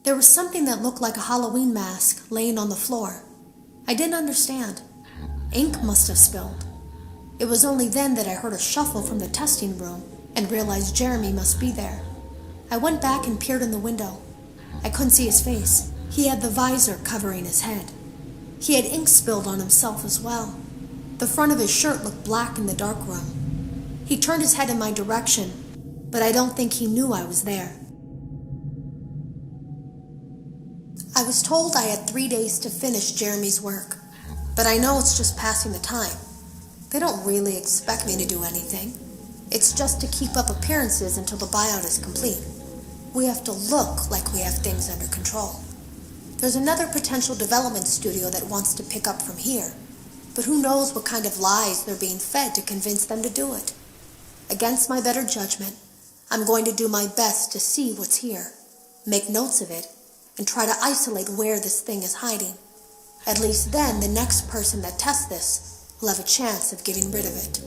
There was something that looked like a Halloween mask laying on the floor. I didn't understand. Ink must have spilled. It was only then that I heard a shuffle from the testing room and realized Jeremy must be there. I went back and peered in the window. I couldn't see his face. He had the visor covering his head. He had ink spilled on himself as well. The front of his shirt looked black in the dark room. He turned his head in my direction, but I don't think he knew I was there. I was told I had 3 days to finish Jeremy's work, but I know it's just passing the time. They don't really expect me to do anything. It's just to keep up appearances until the buyout is complete. We have to look like we have things under control. There's another potential development studio that wants to pick up from here, but who knows what kind of lies they're being fed to convince them to do it. Against my better judgment, I'm going to do my best to see what's here, make notes of it, and try to isolate where this thing is hiding. At least then the next person that tests this will have a chance of getting rid of it.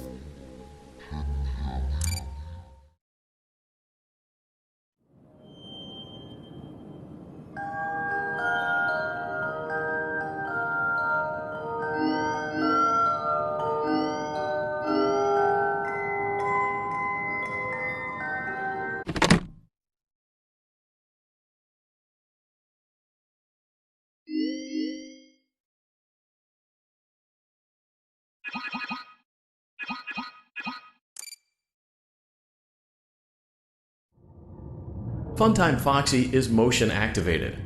Funtime Foxy is motion activated.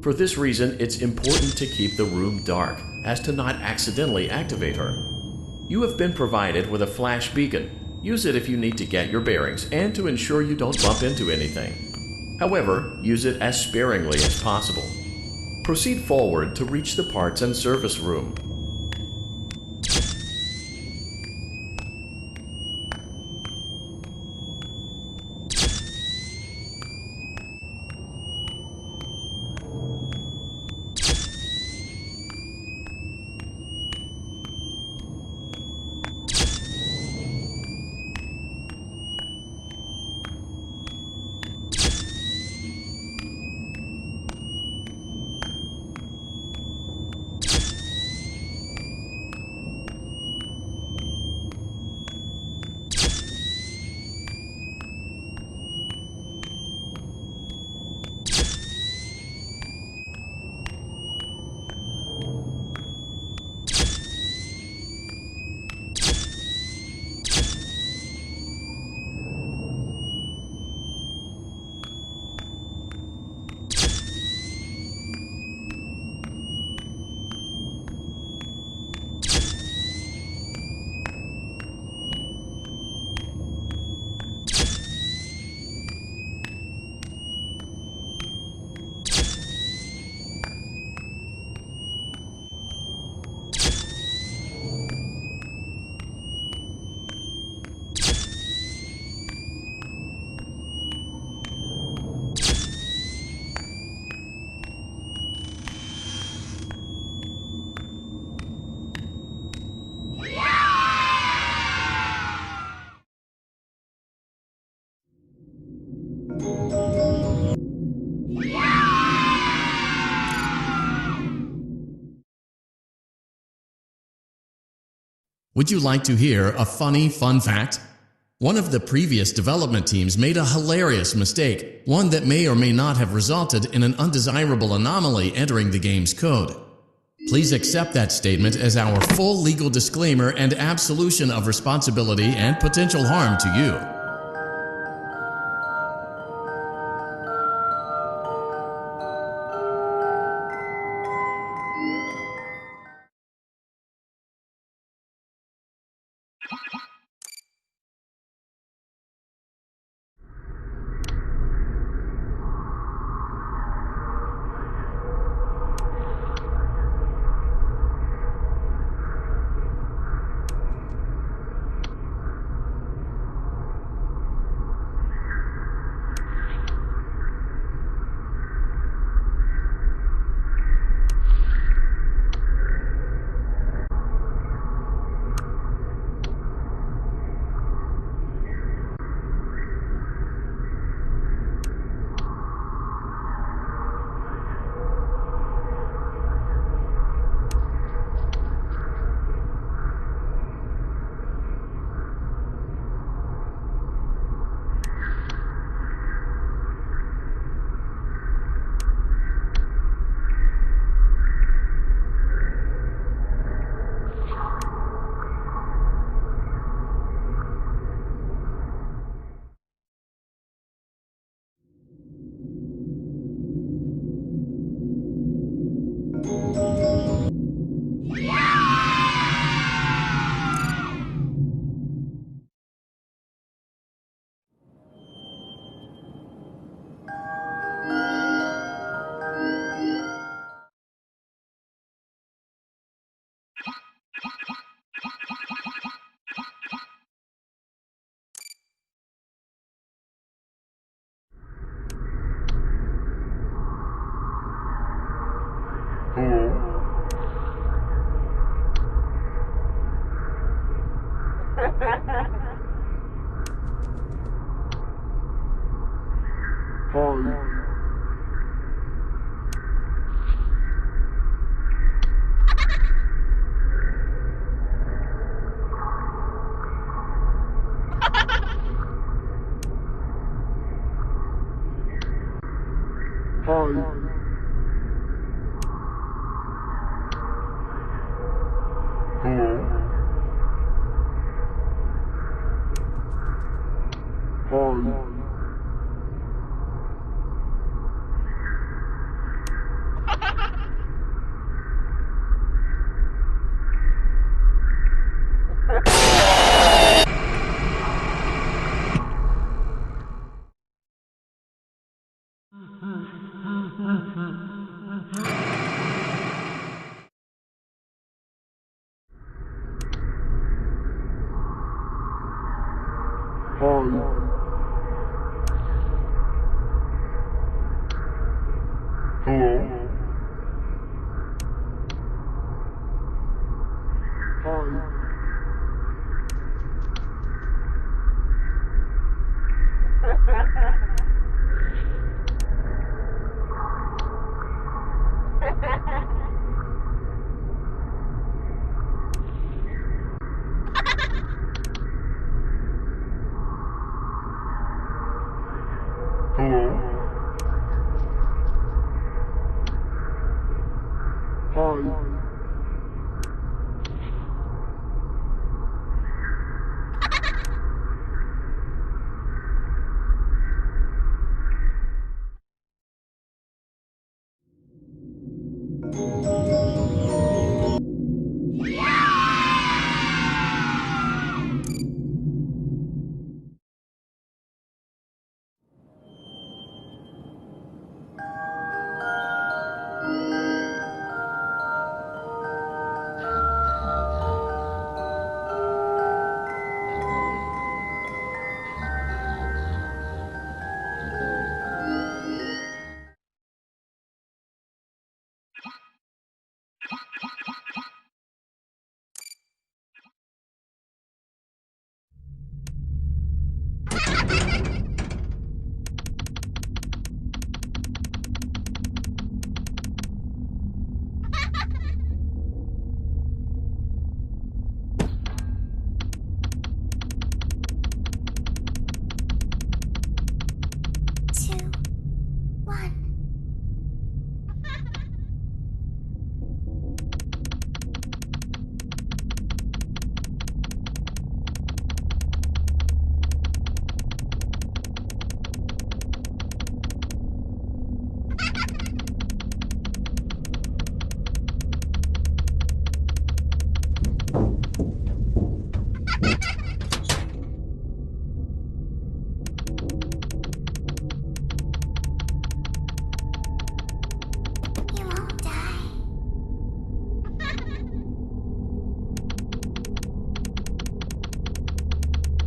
For this reason, it's important to keep the room dark as to not accidentally activate her. You have been provided with a flash beacon. Use it if you need to get your bearings and to ensure you don't bump into anything. However, use it as sparingly as possible. Proceed forward to reach the parts and service room. Would you like to hear a funny fun fact? One of the previous development teams made a hilarious mistake, one that may or may not have resulted in an undesirable anomaly entering the game's code. Please accept that statement as our full legal disclaimer and absolution of responsibility and potential harm to you.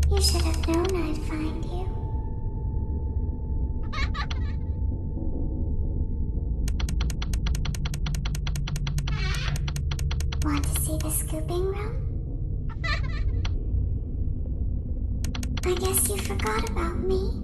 You should have known I'd find you. Want to see the scooping room? I guess you forgot about me.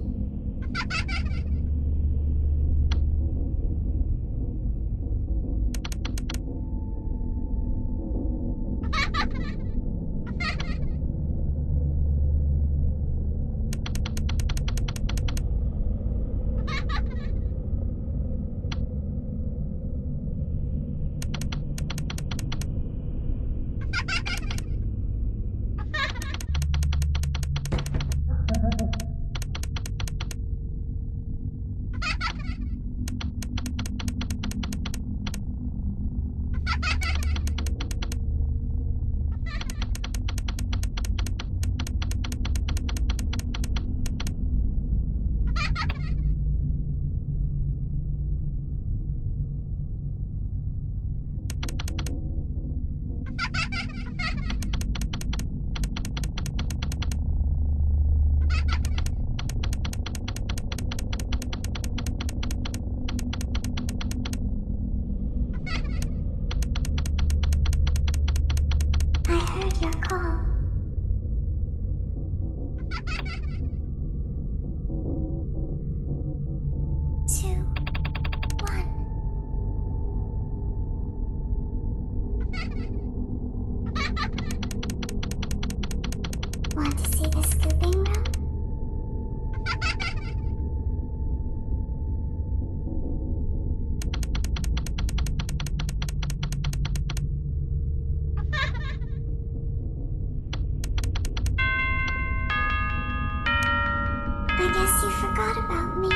forgot about me.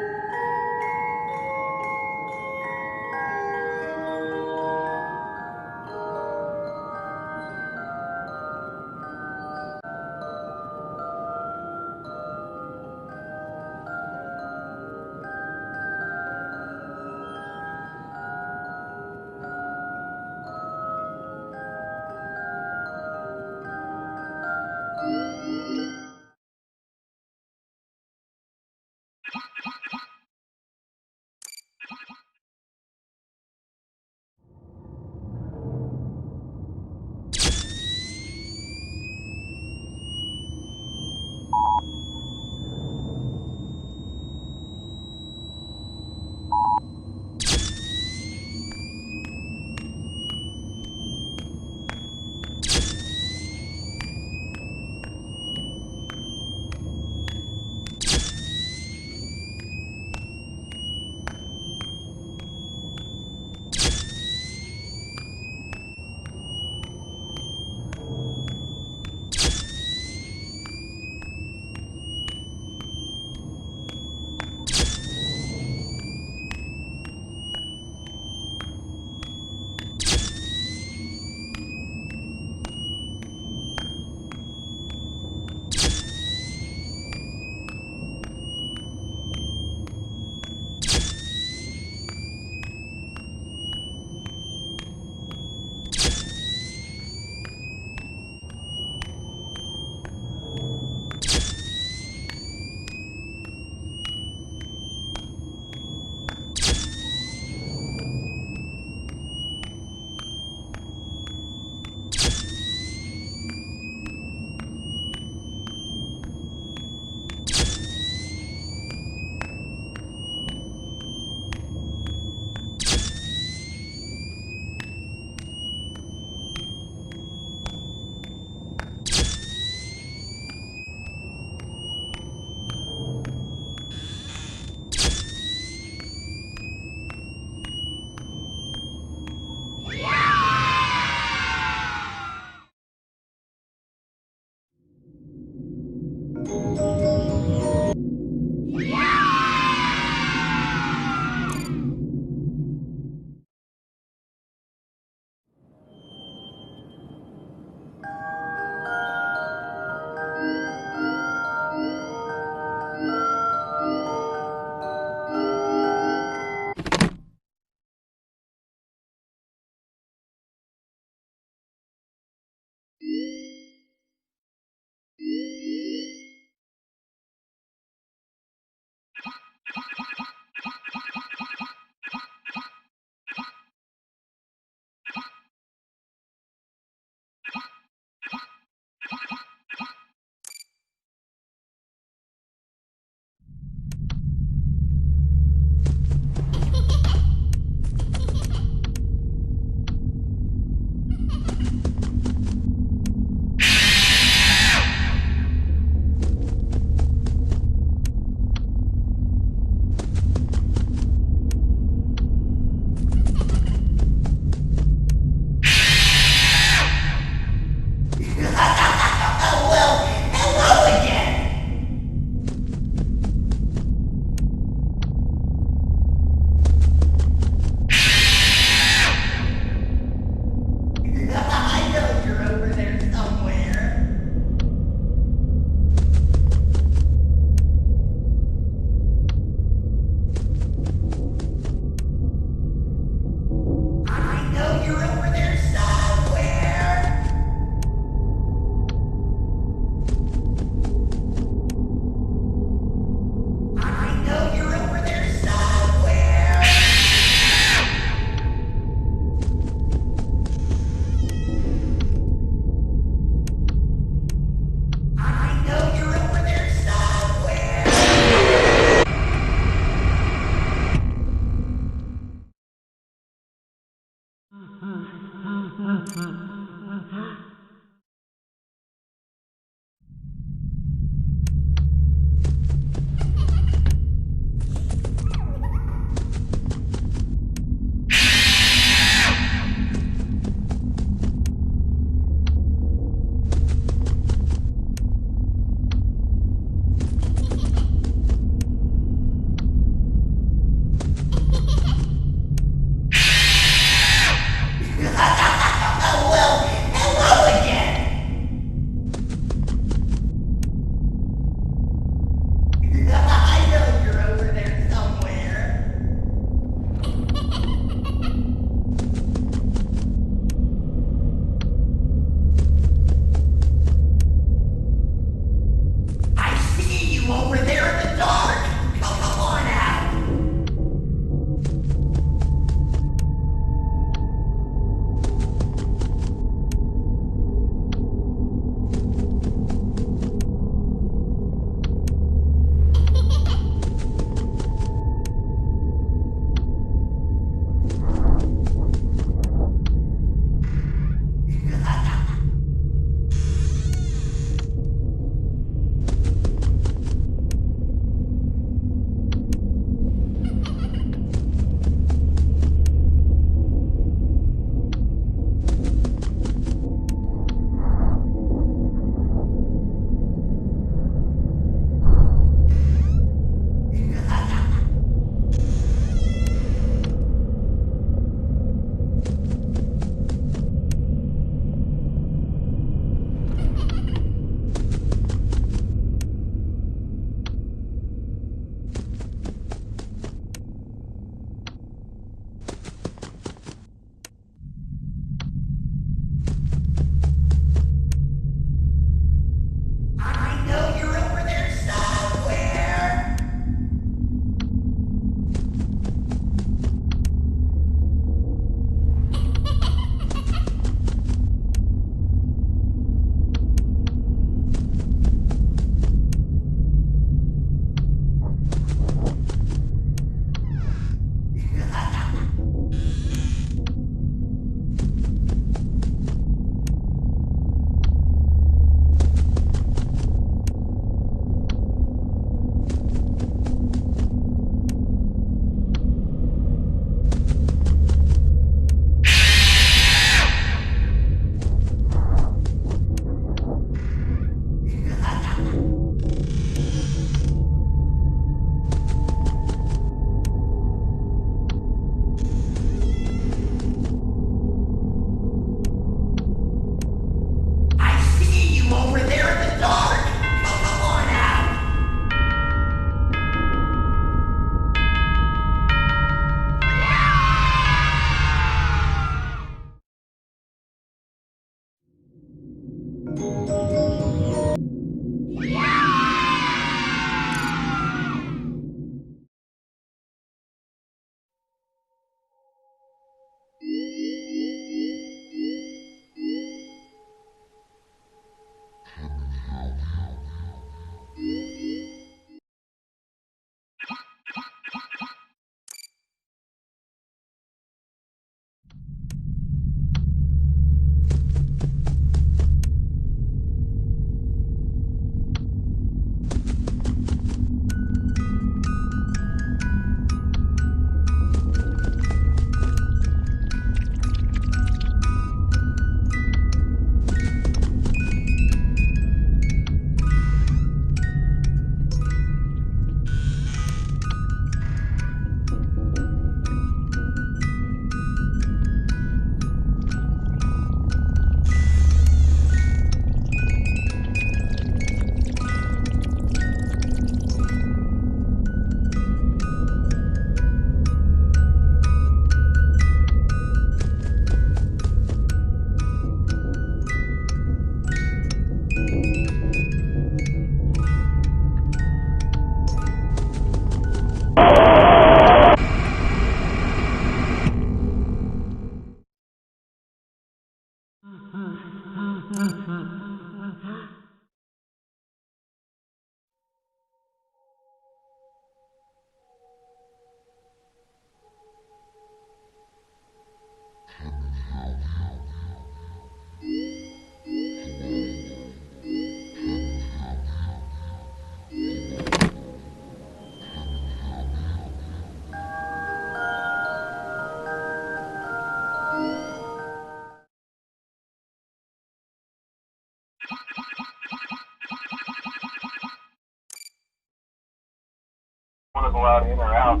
people out in or out,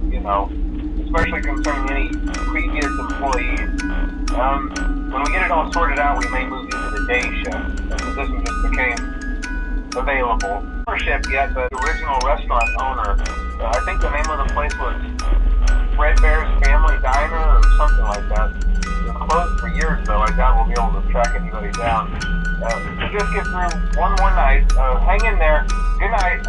especially concerning any previous employees. When we get it all sorted out, we may move you to the day shift. The position just became available. Ownership yet, the original restaurant owner, I think the name of the place was Freddy's Family Diner or something like that. It was closed for years, though. I doubt we'll be able to track anybody down. Just get through one more night. Hang in there. Good night.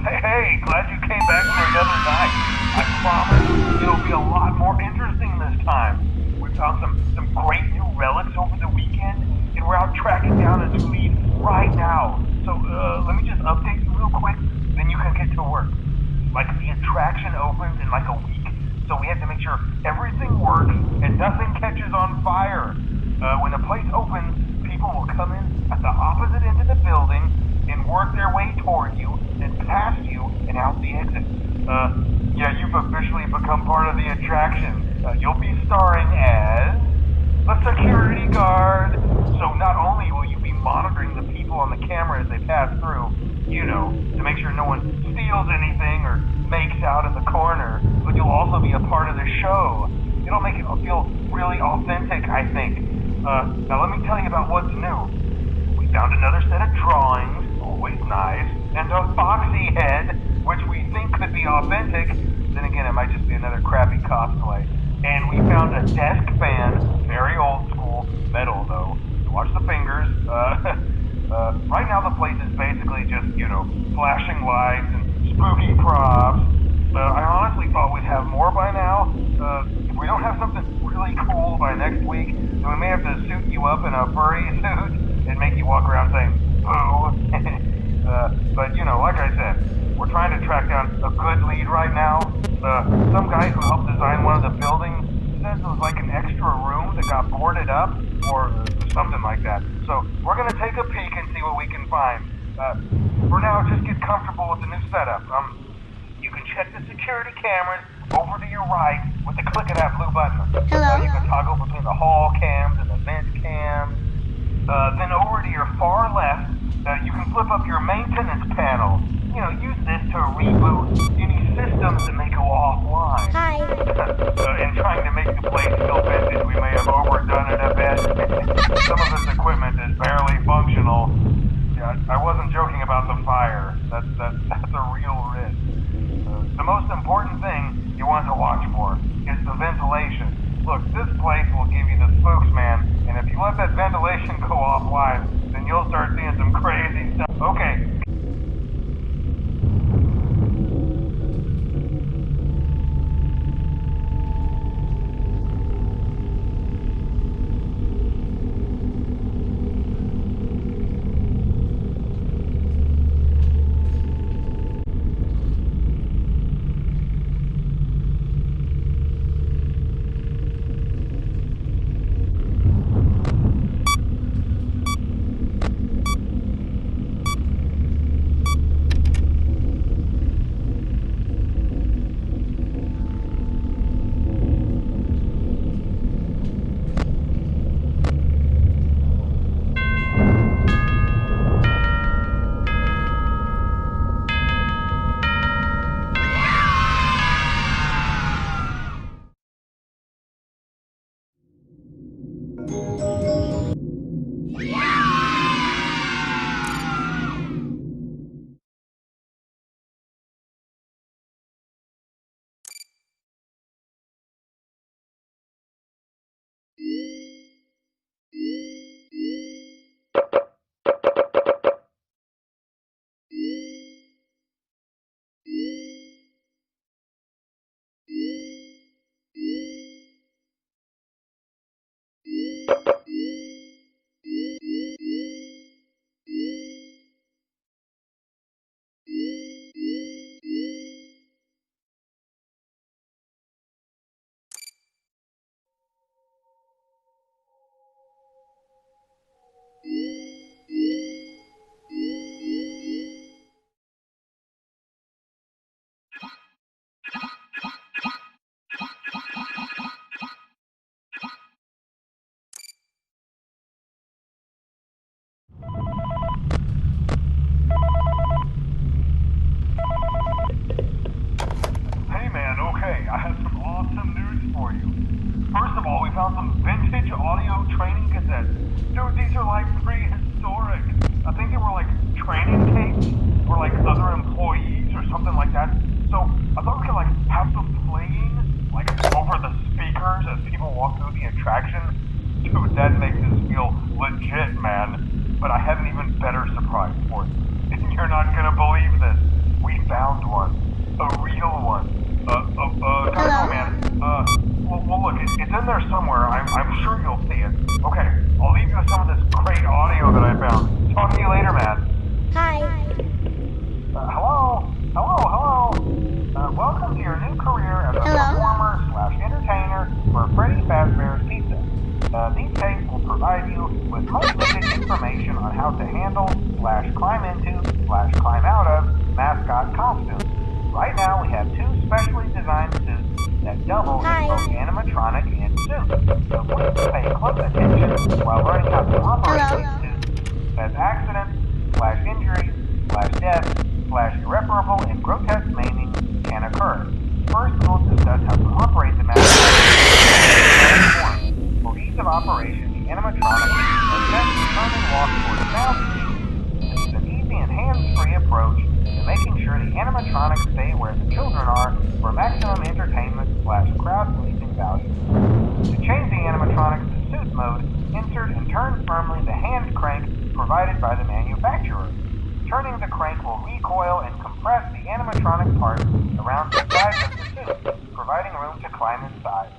Hey, glad you came back for another night. I promise it'll be a lot more interesting this time. We found some great new relics over the weekend, and we're out tracking down a new lead right now. So, let me just update you real quick, then you can get to work. Like, the attraction opens in like a week, so we have to make sure everything works and nothing catches on fire. When the place opens, people will come in at the opposite end of the building and work their way toward you, and past you, and out the exit. Yeah, you've officially become part of the attraction. You'll be starring as a security guard. So not only will you be monitoring the people on the camera as they pass through, you know, to make sure no one steals anything or makes out in the corner, but you'll also be a part of the show. It'll make it feel really authentic, I think. Now let me tell you about what's new. We found another set of drawings, always nice, and a foxy head, which we think could be authentic. Then again, it might just be another crappy cosplay. And we found a desk fan, very old school, metal though. Watch the fingers. Right now the place is basically just, you know, flashing lights and spooky props. I honestly thought we'd have more by now. If we don't have something really cool by next week, then we may have to suit you up in a furry suit and make you walk around saying, boo. But, you know, like I said, we're trying to track down a good lead right now. Some guy who helped design one of the buildings says it was like an extra room that got boarded up, or something like that. So we're going to take a peek and see what we can find. For now, just get comfortable with the new setup. You can check the security cameras over to your right with the click of that blue button. Hello? You can toggle between the hall cams and the vent cams. Then over to your far left, you can flip up your maintenance panel. You know, use this to reboot any systems that may go offline. Hi. In trying to make the place feel vintage, we may have overdone it a bit. Some of this equipment is barely functional. Yeah, I wasn't joking about the fire. That's a real risk. The most important thing you want to watch for is the ventilation. Look, this place will give you the spooks, man, and if you let that ventilation go offline, then you'll start seeing some crazy stuff. Okay, some vintage audio training cassettes. Dude, these are like prehistoric. I think they were like training tapes for like other employees or something like that. So I thought we could like have them playing like over the speakers as people walk through the attraction. Dude, that makes us feel legit, man. But I have an even better surprise for you. You're not gonna believe this. We found one. A real one. Gotta go, man. Well, look, it's in there somewhere. I'm sure you'll see it. Okay, I'll leave you with some of this great audio that I found. Talk to you later, man. Hi. Hello? Welcome to your new career as a performer/entertainer for Freddy Fazbear's Pizza. These tapes will provide you with much needed information on how to handle/climb into/climb out of mascot costumes. Right now we have 2 specially designed suits that double as both animatronic and suit. So please pay close attention while learning how to operate these suits, as accidents/injuries/death/irreparable and grotesque maiming can occur. First, we'll discuss how to operate the mascot. For ease of operation, the animatronic has best turn and walk towards sound speed. This is an easy and hands-free approach to making sure the animatronics stay where the children are for maximum entertainment/crowd-pleasing value. To change the animatronics to suit mode, insert and turn firmly the hand crank provided by the manufacturer. Turning the crank will recoil and compress the animatronic parts around the sides of the suit, providing room to climb inside.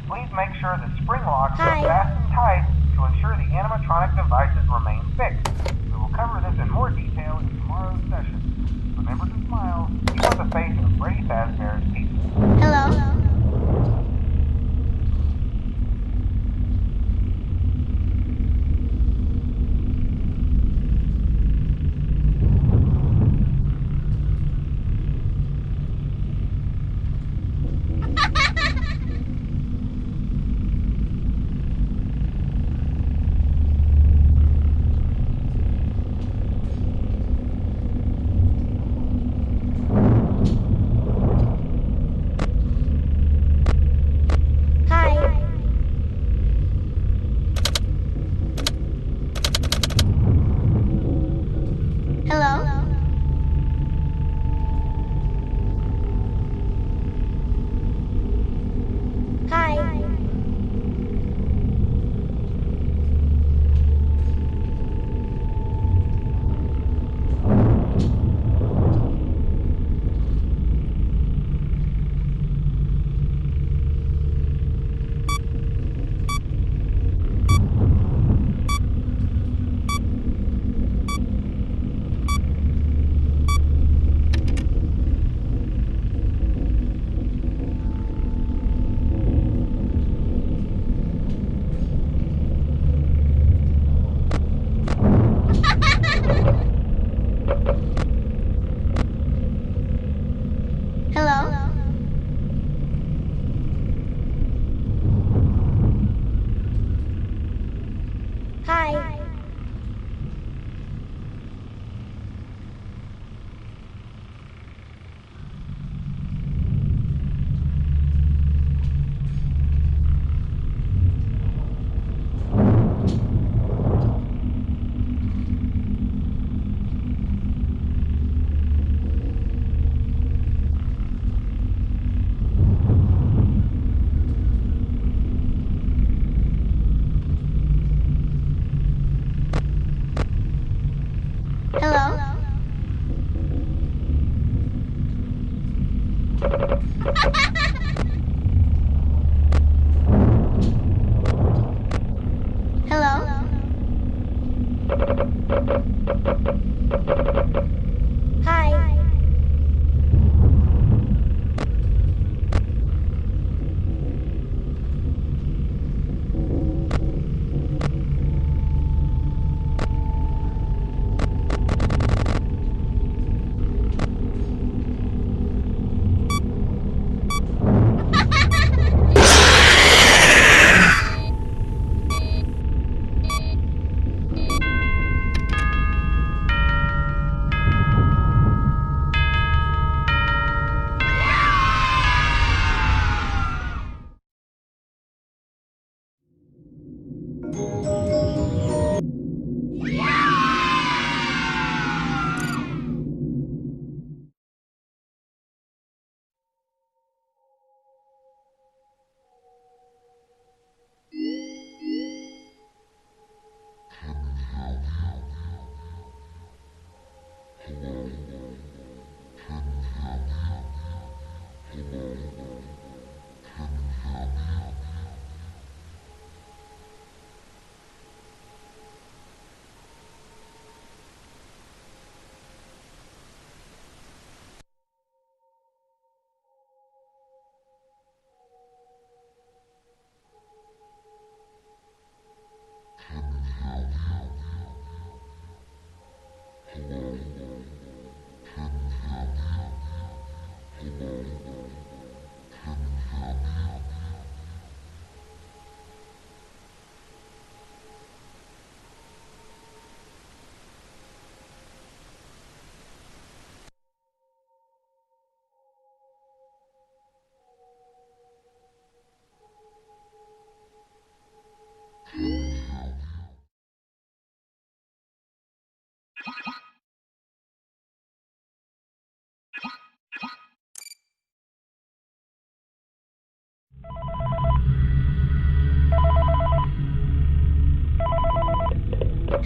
Please make sure the spring locks are fastened tight to ensure the animatronic devices remain fixed. We will cover this in more detail in tomorrow's session. Remember to smile. You are the face of Freddy Fazbear's Pizza. Hello.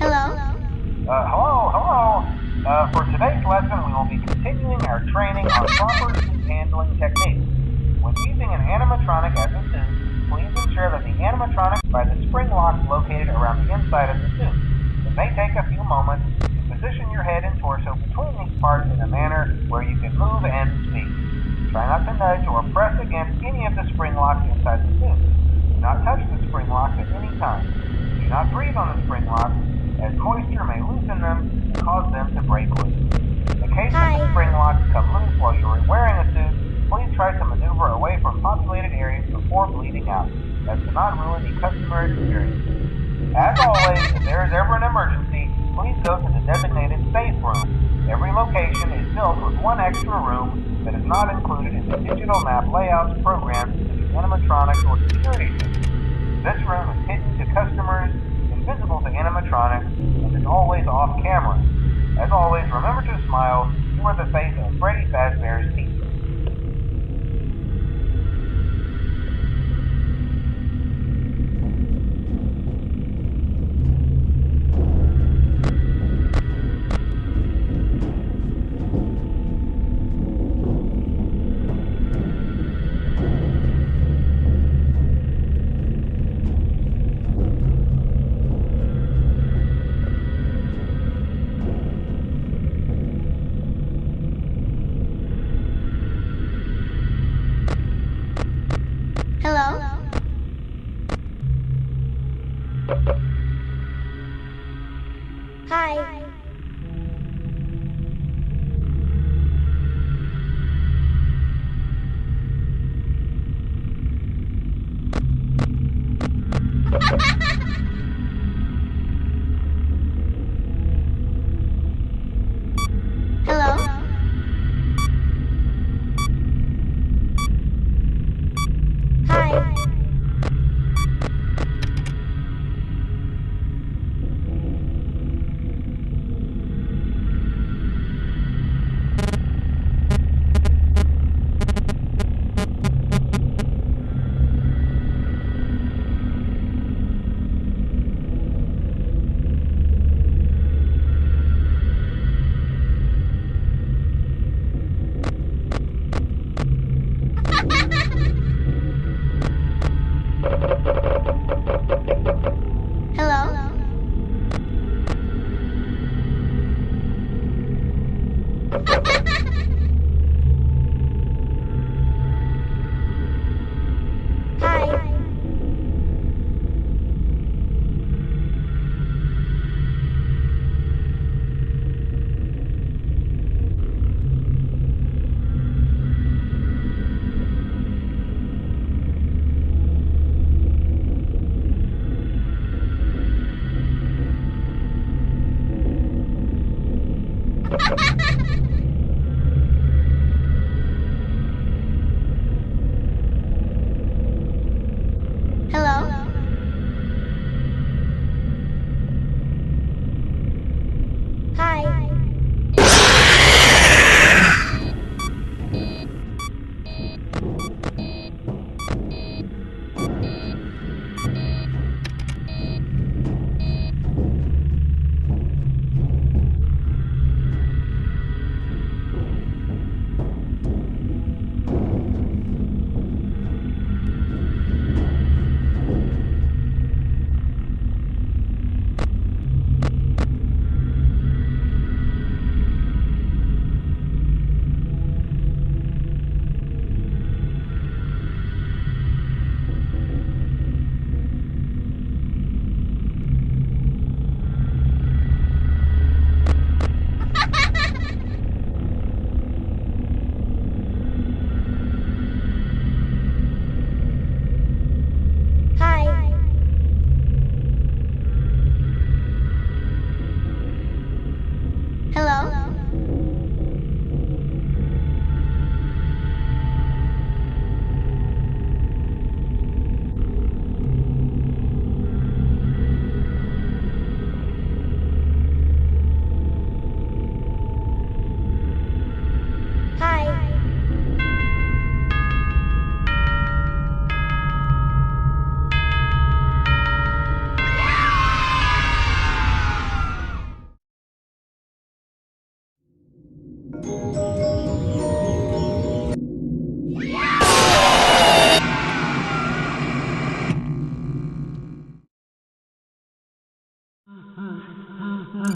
Hello? Hello. For today's lesson, we will be continuing our training on proper suit handling techniques. When using an animatronic as a suit, please ensure that the animatronic is by the spring locks located around the inside of the suit. It may take a few moments to position your head and torso between these parts in a manner where you can move and speak. Try not to nudge or press against any of the spring locks inside the suit. Do not touch the spring locks at any time. Do not breathe on the spring locks, as moisture may loosen them and cause them to break loose. In case that the spring locks come loose while you are wearing a suit, please try to maneuver away from populated areas before bleeding out, as to not ruin the customer experience. As always, if there is ever an emergency, please go to the designated safe room. Every location is built with one extra room that is not included in the digital map layouts programmed into the animatronics or security systems. This room is hidden to customers, invisible to animatronics, and is always off camera. As always, remember to smile. You are the face of Freddy Fazbear's Pizza. Hello? Hi. Hello? Hi.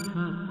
Hello.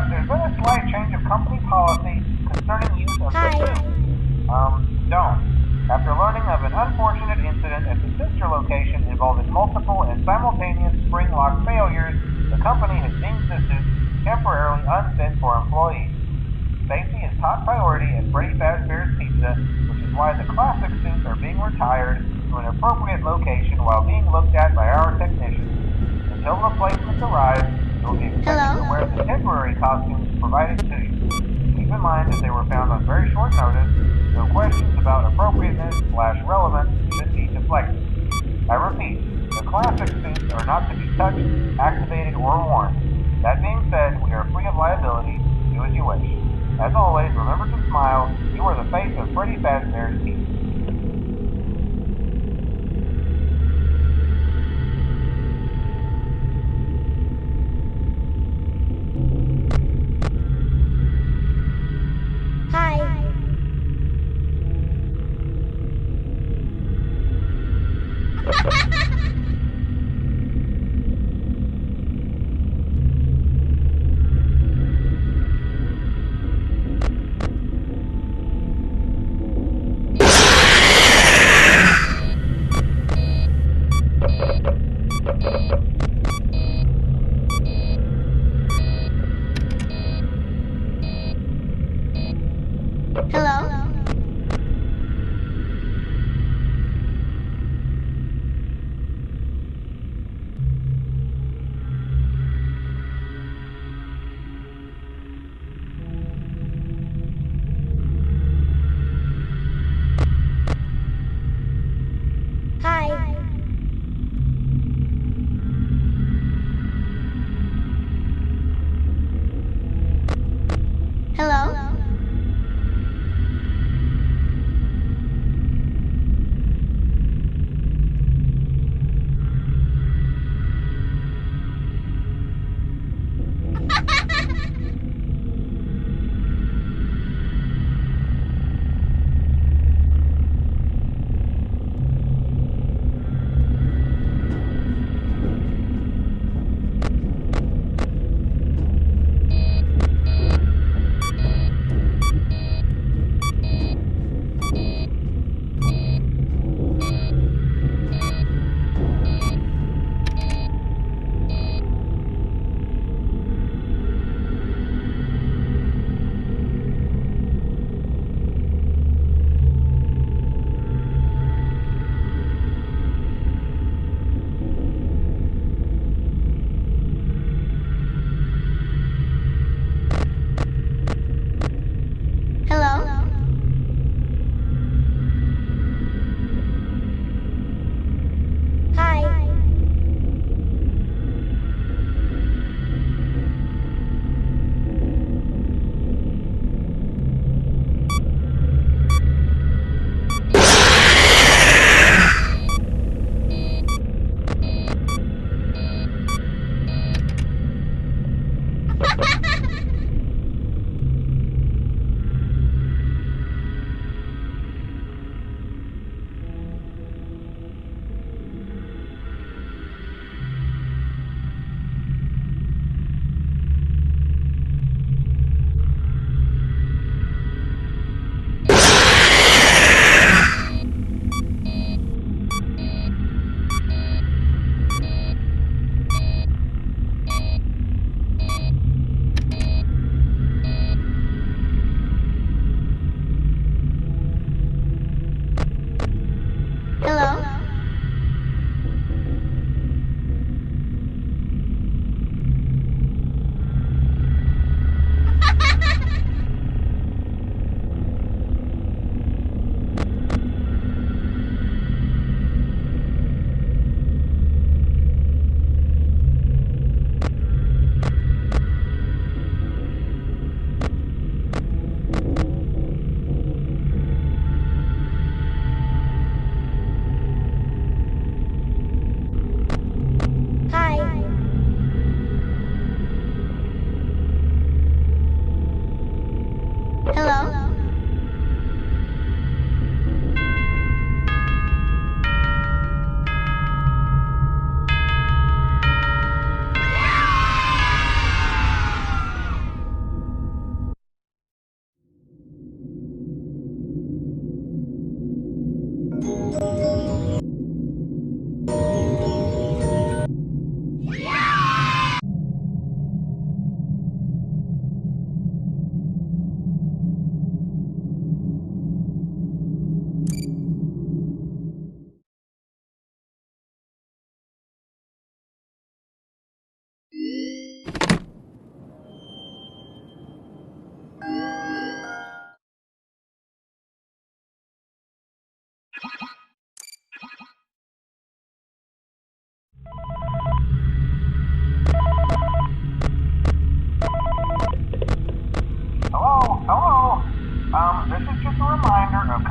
There's been a slight change of company policy concerning use of the suit. Don't. After learning of an unfortunate incident at the sister location involving multiple and simultaneous spring lock failures, the company has deemed the suit temporarily unfit for employees. Safety is top priority at Freddy Fazbear's Pizza, which is why the classic suits are being retired to an appropriate location while being looked at by our technicians. Until replacements arrive, you will be expected to wear the temporary costumes provided to you. Keep in mind that they were found on very short notice, so questions about appropriateness/relevance should be deflected. I repeat, the classic suits are not to be touched, activated, or worn. That being said, we are free of liability. Do as you wish. As always, remember to smile. You are the face of Freddy Fazbear's Pizza.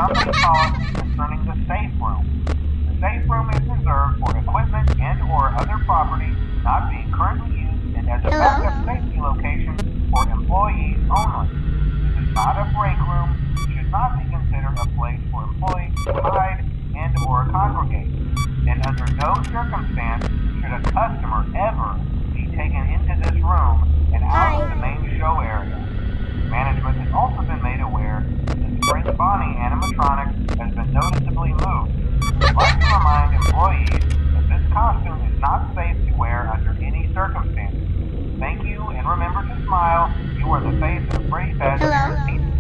company policy concerning the safe room. The safe room is reserved for equipment and or other property not being currently used and as a backup safety location for employees only. This is not a break room, should not be considered a place for employees to hide and or congregate. And under no circumstance should a customer ever be taken into this room and out of the main show area. Management has also been made aware that the Spring Bonnie animatronic has been noticeably moved. We'd like to remind employees that this costume is not safe to wear under any circumstances. Thank you, and remember to smile. You are the face of Freddy Fazbear's Pizza.